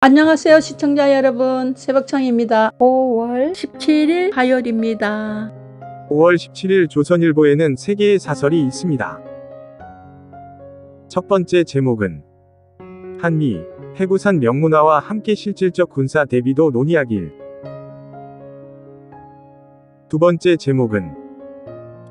안녕하세요 시청자 여러분, 새벽창입니다. 5월 17일 화요일입니다. 5월 17일 조선일보에는 3개의 사설이 있습니다. 첫 번째 제목은 한미, 해구산 명문화와 함께 실질적 군사 대비도 논의하길. 두 번째 제목은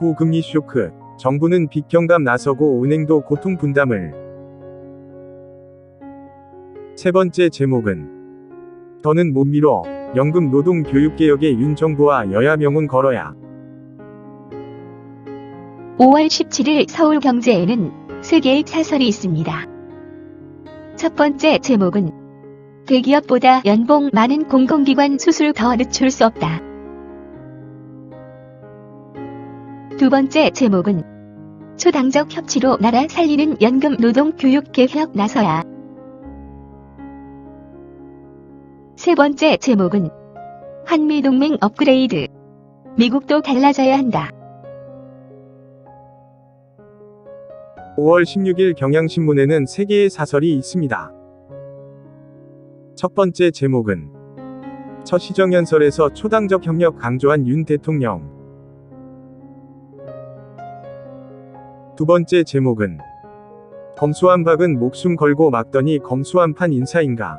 고금리 쇼크, 정부는 빚경감 나서고 은행도 고통 분담을. 세 번째 제목은 더는 못 미뤄, 연금 노동 교육개혁에 윤 정부와 여야 명운 걸어야. 5월 17일 서울경제에는 3개의 사설이 있습니다. 첫 번째 제목은 대기업보다 연봉 많은 공공기관 수술 더 늦출 수 없다. 두 번째 제목은 초당적 협치로 나라 살리는 연금 노동 교육 개혁 나서야. 세 번째 제목은 한미동맹 업그레이드, 미국도 달라져야 한다. 5월 16일 경향신문에는 3개의 사설이 있습니다. 첫 번째 제목은 첫 시정연설에서 초당적 협력 강조한 윤 대통령. 두 번째 제목은 검수완 박은 목숨 걸고 막더니 검수완판 인사인가.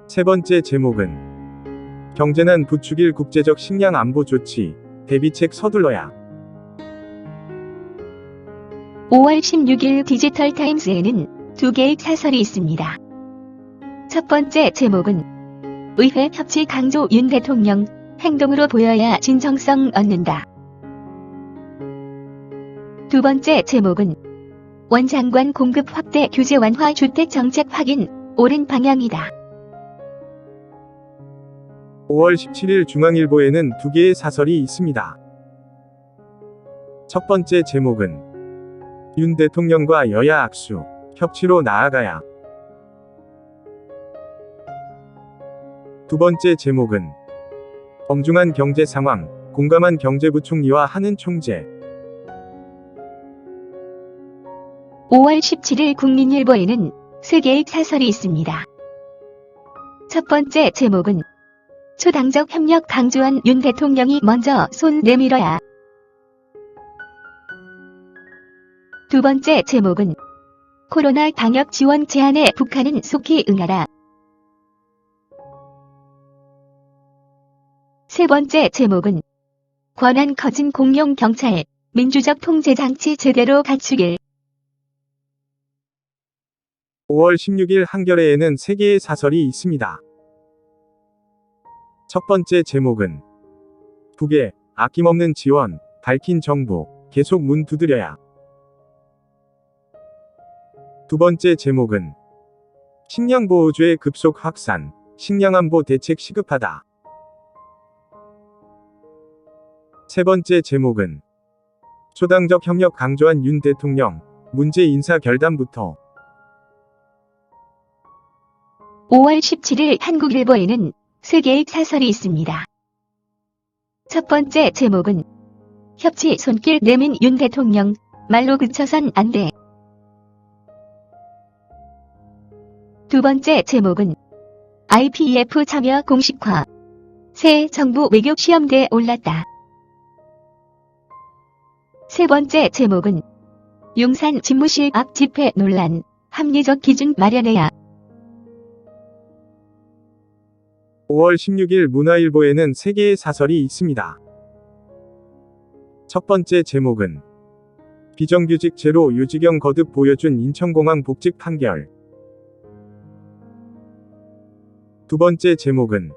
세 번째 제목은 경제난 부추길 국제적 식량 안보 조치, 대비책 서둘러야. 5월 16일 디지털타임스에는 2개의 사설이 있습니다. 첫 번째 제목은 의회 협치 강조 윤 대통령, 행동으로 보여야 진정성 얻는다. 두 번째 제목은 원장관 공급 확대 규제 완화 주택 정책 확인, 옳은 방향이다. 5월 17일 중앙일보에는 2개의 사설이 있습니다. 첫 번째 제목은 윤 대통령과 여야 악수, 협치로 나아가야. 두 번째 제목은 엄중한 경제 상황, 공감한 경제부총리와 하는 총재. 5월 17일 국민일보에는 3개의 사설이 있습니다. 첫 번째 제목은 초당적 협력 강조한 윤 대통령이 먼저 손 내밀어야. 두 번째 제목은 코로나 방역 지원 제안에 북한은 속히 응하라. 세 번째 제목은 권한 커진 공용 경찰, 민주적 통제 장치 제대로 갖추길. 5월 16일 한겨레에는 3개의 사설이 있습니다. 첫 번째 제목은 북에 아낌없는 지원, 밝힌 정부, 계속 문 두드려야. 두 번째 제목은 식량보호주의 급속 확산, 식량안보 대책 시급하다. 세 번째 제목은 초당적 협력 강조한 윤 대통령, 문제 인사 결단부터. 5월 17일 한국일보에는 3개의 사설이 있습니다. 첫 번째 제목은 협치 손길 내민 윤 대통령, 말로 그쳐선 안 돼. 두 번째 제목은 IPEF 참여 공식화, 새 정부 외교 시험대에 올랐다. 세 번째 제목은 용산 집무실 앞 집회 논란, 합리적 기준 마련해야. 5월 16일 문화일보에는 3개의 사설이 있습니다. 첫 번째 제목은 비정규직 제로 유지경 거듭 보여준 인천공항 복직 판결. 두 번째 제목은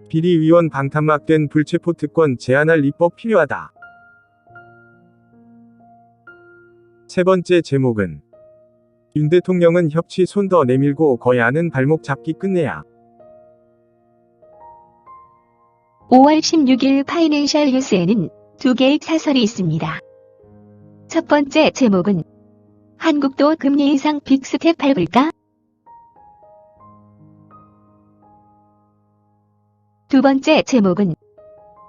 비리위원 방탄막된 불체포 특권 제한할 입법 필요하다. 세 번째 제목은 윤 대통령은 협치 손 더 내밀고 거야하는 발목 잡기 끝내야. 5월 16일 파이낸셜 뉴스에는 2개의 사설이 있습니다. 첫 번째 제목은 한국도 금리 인상 빅스텝 밟을까? 두 번째 제목은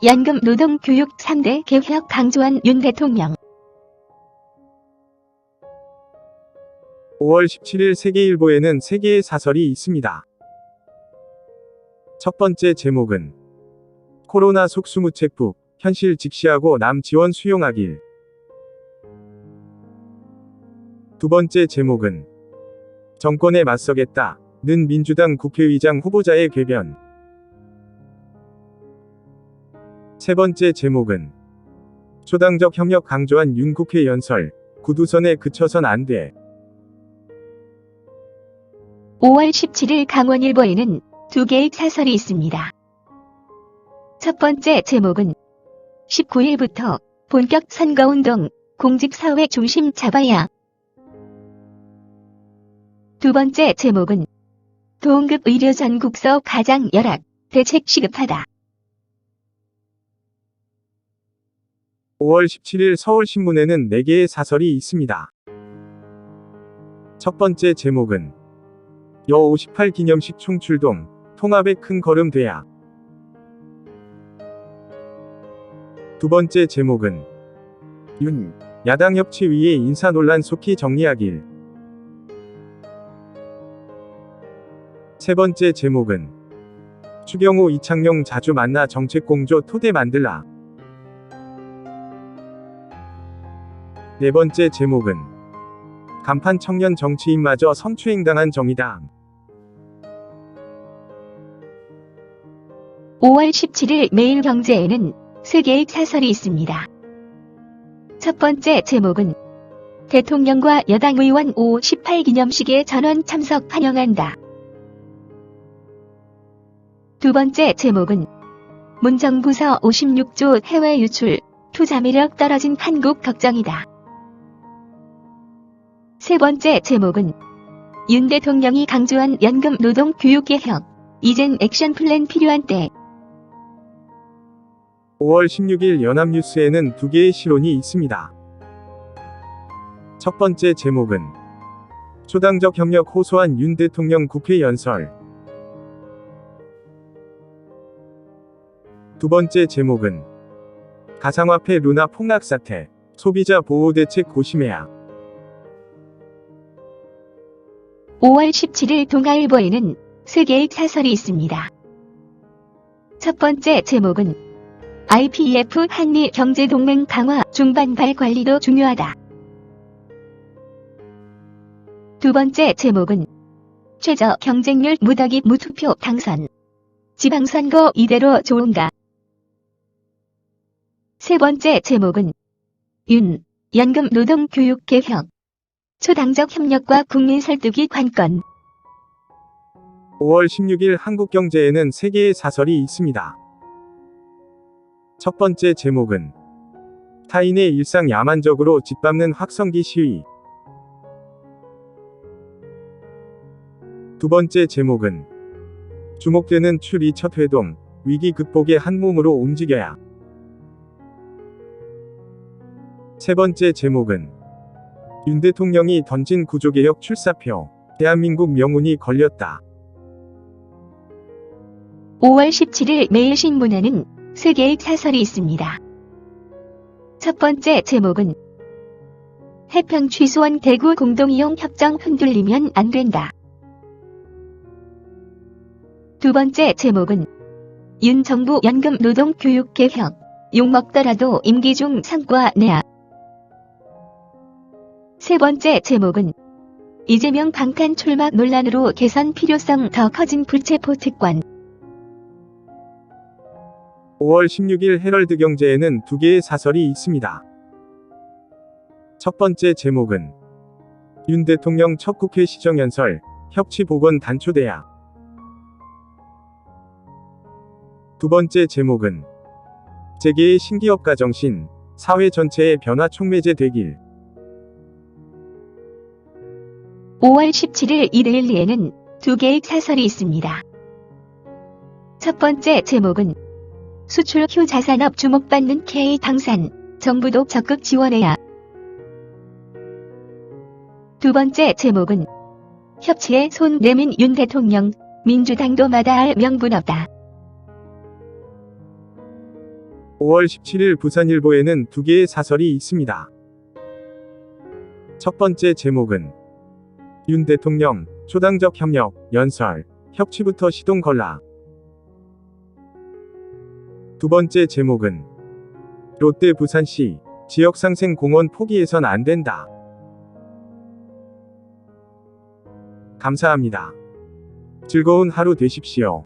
연금 노동 교육 3대 개혁 강조한 윤 대통령. 5월 17일 세계일보에는 3개의 사설이 있습니다. 첫 번째 제목은 코로나 속수무책북, 현실 직시하고 남 지원 수용하길. 두 번째 제목은 정권에 맞서겠다, 는 민주당 국회의장 후보자의 궤변. 세 번째 제목은 초당적 협력 강조한 윤 국회 연설, 구두선에 그쳐선 안 돼. 5월 17일 강원일보에는 2개의 사설이 있습니다. 첫 번째 제목은 19일부터 본격 선거운동, 공직사회 중심 잡아야. 두 번째 제목은 도응급 의료 전국서 가장 열악, 대책 시급하다. 5월 17일 서울신문에는 4개의 사설이 있습니다. 첫 번째 제목은 여 58 기념식 총출동, 통합의 큰 걸음 돼야. 두 번째 제목은 윤, 야당 협치위의 인사 논란 속히 정리하길. 세 번째 제목은 추경호 이창용 자주 만나 정책공조 토대 만들라. 네 번째 제목은 간판 청년 정치인마저 성추행당한 정의당. 5월 17일 매일경제에는 3개의 사설이 있습니다. 첫 번째 제목은 대통령과 여당 의원 5.18 기념식에 전원 참석 환영한다. 두 번째 제목은 문정부서 56조 해외 유출, 투자 매력 떨어진 한국 걱정이다. 세 번째 제목은 윤 대통령이 강조한 연금 노동 교육 개혁, 이젠 액션 플랜 필요한 때. 5월 16일 연합뉴스에는 2개의 실론이 있습니다. 첫 번째 제목은 초당적 협력 호소한 윤 대통령 국회 연설. 두 번째 제목은 가상화폐 루나 폭락 사태, 소비자 보호 대책 고심해야. 5월 17일 동아일보에는 3개의 사설이 있습니다. 첫 번째 제목은 IPEF 한미 경제동맹 강화 중반발 관리도 중요하다. 두 번째 제목은 최저 경쟁률 무더기 무투표 당선, 지방선거 이대로 좋은가. 세 번째 제목은 윤, 연금 노동 교육 개혁, 초당적 협력과 국민 설득이 관건. 5월 16일 한국경제에는 3개의 사설이 있습니다. 첫 번째 제목은 타인의 일상 야만적으로 짓밟는 확성기 시위. 두 번째 제목은 주목되는 추리 첫 회동, 위기 극복의 한 몸으로 움직여야. 세 번째 제목은 윤 대통령이 던진 구조개혁 출사표, 대한민국 명운이 걸렸다. 5월 17일 매일신문에는 3개의 사설이 있습니다. 첫 번째 제목은 해평 취소원 대구 공동이용 협정 흔들리면 안 된다. 두 번째 제목은 윤 정부 연금 노동 교육 개혁, 욕먹더라도 임기 중 성과 내야. 세 번째 제목은 이재명 방탄 출마 논란으로 개선 필요성 더 커진 불체포 특권. 5월 16일 헤럴드 경제에는 2개의 사설이 있습니다. 첫 번째 제목은 윤 대통령 첫 국회 시정연설, 협치보건 단초대야. 두 번째 제목은 재계의 신기업가 정신, 사회 전체의 변화 촉매제 되길. 5월 17일 이데일리에는 2개의 사설이 있습니다. 첫 번째 제목은 수출 큐 자산업 주목받는 K 당산, 정부도 적극 지원해야. 두 번째 제목은 협치에 손 내민 윤 대통령, 민주당도 마다할 명분 없다. 5월 17일 부산일보에는 2개의 사설이 있습니다. 첫 번째 제목은 윤 대통령, 초당적 협력, 연설, 협치부터 시동 걸라. 두 번째 제목은 롯데 부산시 지역상생 공원 포기해선 안 된다. 감사합니다. 즐거운 하루 되십시오.